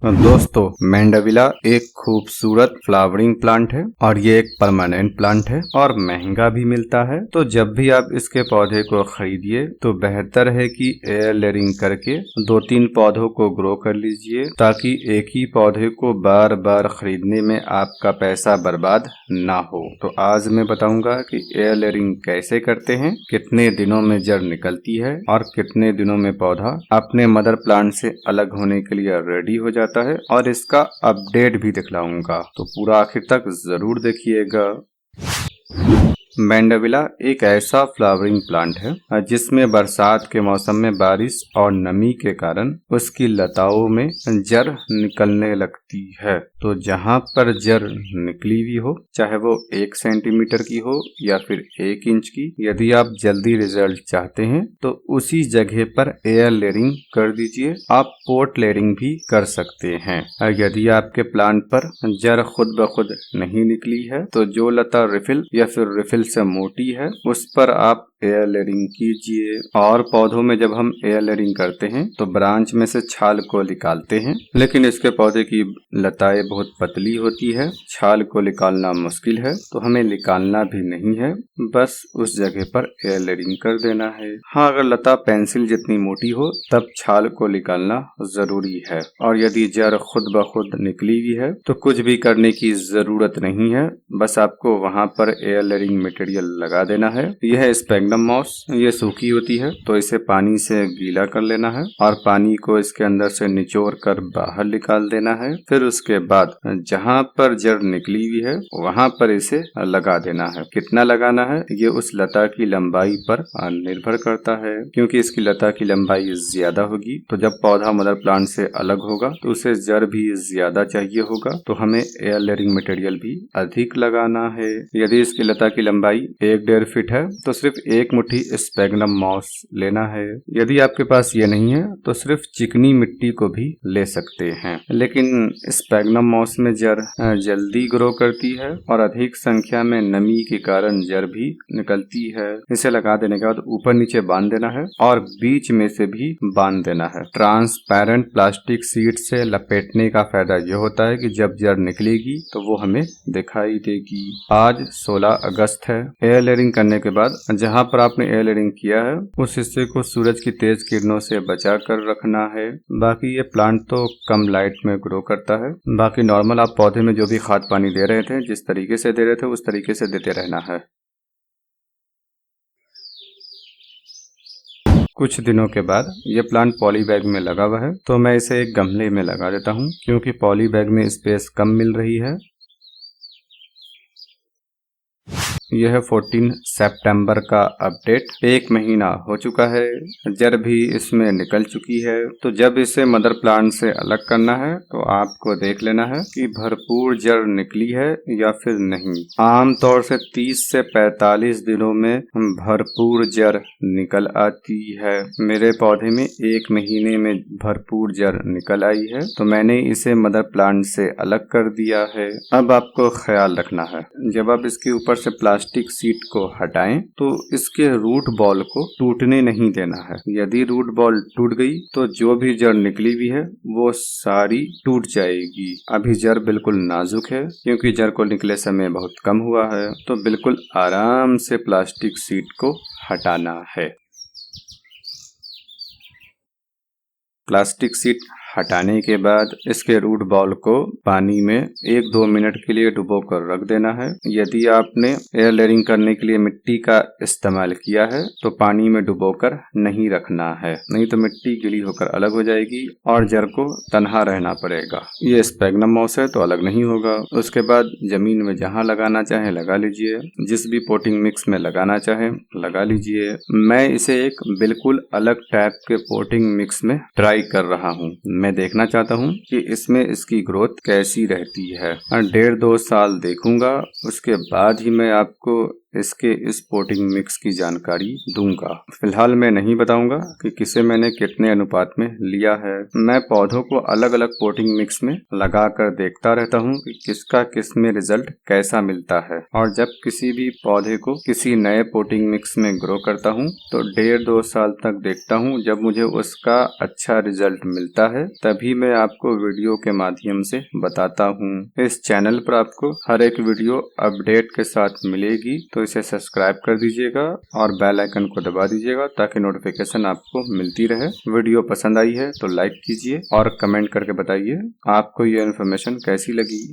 दोस्तों, मैंडेविला एक खूबसूरत फ्लावरिंग प्लांट है और ये एक परमानेंट प्लांट है और महंगा भी मिलता है। तो जब भी आप इसके पौधे को खरीदिए तो बेहतर है कि एयर लेयरिंग करके 2-3 पौधों को ग्रो कर लीजिए, ताकि एक ही पौधे को बार बार खरीदने में आपका पैसा बर्बाद ना हो। तो आज मैं बताऊंगा कि एयर लेयरिंग कैसे करते हैं, कितने दिनों में जड़ निकलती है और कितने दिनों में पौधा अपने मदर प्लांट से अलग होने के लिए रेडी हो जाता है, और इसका अपडेट भी दिखलाऊंगा। तो पूरा आखिर तक जरूर देखिएगा। मैंडेविला एक ऐसा फ्लावरिंग प्लांट है जिसमें बरसात के मौसम में बारिश और नमी के कारण उसकी लताओं में जड़ निकलने लगती है। तो जहाँ पर जड़ निकली हुई हो, चाहे वो 1 सेंटीमीटर की हो या फिर 1 इंच की, यदि आप जल्दी रिजल्ट चाहते हैं तो उसी जगह पर एयर लेयरिंग कर दीजिए। आप पोट लेयरिंग भी कर सकते हैं। यदि आपके प्लांट पर जड़ खुद ब खुद नहीं निकली है तो जो लता रिफिल या फिर रिफिल से मोटी है उस पर आप एयर लेयरिंग कीजिए। और पौधों में जब हम एयर लेयरिंग करते हैं तो ब्रांच में से छाल को निकालते हैं, लेकिन इसके पौधे की लताएं बहुत पतली होती है, छाल को निकालना मुश्किल है, तो हमें निकालना भी नहीं है, बस उस जगह पर एयर लेयरिंग कर देना है। हाँ, अगर लता पेंसिल जितनी मोटी हो तब छाल को निकालना जरूरी है। और यदि जड़ खुद ब खुद निकली हुई है तो कुछ भी करने की जरूरत नहीं है, बस आपको वहाँ पर एयर लेयरिंग मटेरियल लगा देना है। यह स्पैग्नम मॉस, ये सूखी होती है तो इसे पानी से गीला कर लेना है और पानी को इसके अंदर से निचोड़ कर बाहर निकाल देना है। फिर उसके बाद जहाँ पर जड़ निकली हुई है वहाँ पर इसे लगा देना है। कितना लगाना है ये उस लता की लंबाई पर निर्भर करता है, क्योंकि इसकी लता की लंबाई ज्यादा होगी तो जब पौधा मदर प्लांट से अलग होगा तो उसे जड़ भी ज्यादा चाहिए होगा, तो हमें एयर लेयरिंग मटेरियल भी अधिक लगाना है। यदि इसकी लता की लंबाई 1-1.5 फीट है तो सिर्फ 1 मुट्ठी स्पैग्नम मॉस लेना है। यदि आपके पास ये नहीं है तो सिर्फ चिकनी मिट्टी को भी ले सकते हैं, लेकिन स्पैग्नम मॉस में जड़ जल्दी ग्रो करती है और अधिक संख्या में नमी के कारण जड़ भी निकलती है। इसे लगा देने के बाद ऊपर नीचे बांध देना है और बीच में से भी बांध देना है। ट्रांसपेरेंट प्लास्टिक शीट से लपेटने का फायदा यह होता है कि जब जड़ निकलेगी तो वो हमें दिखाई देगी। आज 16 अगस्त है। एयर लेयरिंग करने के बाद जहाँ पर आपने एयर लेयरिंग किया है उस हिस्से को सूरज की तेज किरणों से बचा कर रखना है। बाकी ये प्लांट तो कम लाइट में ग्रो करता है। बाकी नॉर्मल आप पौधे में जो भी खाद पानी दे रहे थे, जिस तरीके से दे रहे थे उस तरीके से देते रहना है। कुछ दिनों के बाद ये प्लांट पॉली बैग में लगा हुआ है तो मैं इसे एक गमले में लगा देता हूँ, क्योंकि पॉली बैग में स्पेस कम मिल रही है। यह 14 सितंबर का अपडेट। 1 महीना हो चुका है, जड़ भी इसमें निकल चुकी है। तो जब इसे मदर प्लांट से अलग करना है तो आपको देख लेना है कि भरपूर जड़ निकली है या फिर नहीं। आमतौर से 30 से 45 दिनों में भरपूर जड़ निकल आती है। मेरे पौधे में 1 महीने में भरपूर जड़ निकल आई है, तो मैंने इसे मदर प्लांट से अलग कर दिया है। अब आपको ख्याल रखना है, जब आप इसके ऊपर से प्लास्टिक शीट को हटाएं तो इसके रूट बॉल को टूटने नहीं देना है। यदि रूट बॉल टूट गई तो जो भी जड़ निकली हुई है वो सारी टूट जाएगी। अभी जड़ बिल्कुल नाजुक है क्योंकि जड़ को निकले समय बहुत कम हुआ है, तो बिल्कुल आराम से प्लास्टिक शीट को हटाना है। प्लास्टिक शीट हटाने के बाद इसके रूट बॉल को पानी में 1-2 मिनट के लिए डुबो कर रख देना है। यदि आपने एयर लेयरिंग करने के लिए मिट्टी का इस्तेमाल किया है तो पानी में डुबोकर नहीं रखना है, नहीं तो मिट्टी गीली होकर अलग हो जाएगी और जड़ को तन्हा रहना पड़ेगा। ये स्पैग्नम मॉस है तो अलग नहीं होगा। उसके बाद जमीन में जहाँ लगाना चाहे लगा लीजिए, जिस भी पोटिंग मिक्स में लगाना चाहे लगा लीजिए। मैं इसे एक बिल्कुल अलग टाइप के पोटिंग मिक्स में ट्राई कर रहा हूँ। मैं देखना चाहता हूँ कि इसमें इसकी ग्रोथ कैसी रहती है और 1.5-2 साल देखूंगा, उसके बाद ही मैं आपको इसके इस पोटिंग मिक्स की जानकारी दूंगा। फिलहाल मैं नहीं बताऊंगा कि किसे मैंने कितने अनुपात में लिया है। मैं पौधों को अलग अलग पोटिंग मिक्स में लगाकर देखता रहता हूं कि किसका किस में रिजल्ट कैसा मिलता है, और जब किसी भी पौधे को किसी नए पोटिंग मिक्स में ग्रो करता हूं तो 1.5-2 साल तक देखता हूं। जब मुझे उसका अच्छा रिजल्ट मिलता है तभी मैं आपको वीडियो के माध्यम से बताता हूं। इस चैनल पर आपको हर एक वीडियो अपडेट के साथ मिलेगी, तो इसे सब्सक्राइब कर दीजिएगा और बेल आइकन को दबा दीजिएगा ताकि नोटिफिकेशन आपको मिलती रहे। वीडियो पसंद आई है तो लाइक कीजिए और कमेंट करके बताइए आपको ये इन्फॉर्मेशन कैसी लगी।